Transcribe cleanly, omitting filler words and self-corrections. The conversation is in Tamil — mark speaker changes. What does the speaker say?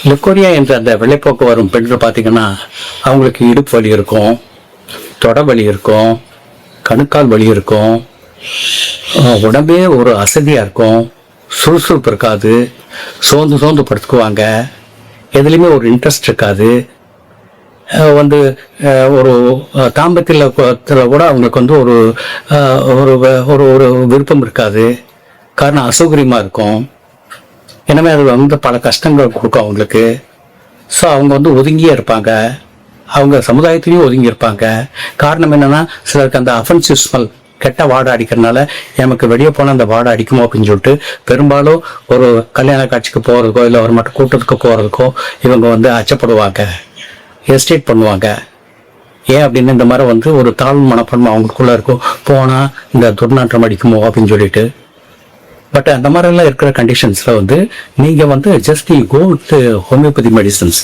Speaker 1: லுக்கோரியா என்ற அந்த வெள்ளைப்போக்கு வரும் பெண்கள் பார்த்தீங்கன்னா அவங்களுக்கு இடுப்பு வலி இருக்கும், தொடை வலி இருக்கும், கணுக்கால் வலி இருக்கும், உடம்பே ஒரு அசதியாக இருக்கும், சுறுசுறுப்பு இருக்காது, சோர்ந்து சோர்ந்து படுத்துக்குவாங்க, எதுலேயுமே ஒரு இன்ட்ரெஸ்ட் இருக்காது. வந்து ஒரு தாம்பத்தியத்தில் கூட அவங்களுக்கு வந்து ஒரு ஒரு ஒரு விருப்பம் இருக்காது. காரணம் அசௌகரியமாக இருக்கும். எனவே அது வந்து பல கஷ்டங்கள் கொடுக்கும் அவங்களுக்கு. ஸோ அவங்க வந்து ஒதுங்கியே இருப்பாங்க, அவங்க சமுதாயத்திலையும் ஒதுங்கி இருப்பாங்க. காரணம் என்னன்னா, சிலருக்கு அந்த அஃபென்சிவ் ஸ்மெல், கெட்ட வாடை அடிக்கிறதுனால நமக்கு வெளியே போனால் அந்த வாடை அடிக்குமோ அப்படின்னு சொல்லிட்டு பெரும்பாலும் ஒரு கல்யாண காட்சிக்கு போகிறதுக்கோ இல்லை ஒரு மட்டும் கூட்டத்துக்கு போகிறதுக்கோ இவங்க வந்து அச்சப்படுவாங்க, எஸ்டேட் பண்ணுவாங்க. ஏன் அப்படின்னு இந்த மாதிரி வந்து ஒரு தாழ்வு மனப்பான்மை அவங்களுக்குள்ள இருக்கும். போனால் இந்த துர்நாற்றம் அடிக்குமோ அப்படின்னு சொல்லிட்டு. பட் அந்த மாதிரிலாம் இருக்கிற கண்டிஷன்ஸில் வந்து நீங்கள் வந்து just go with homeopathy medicines.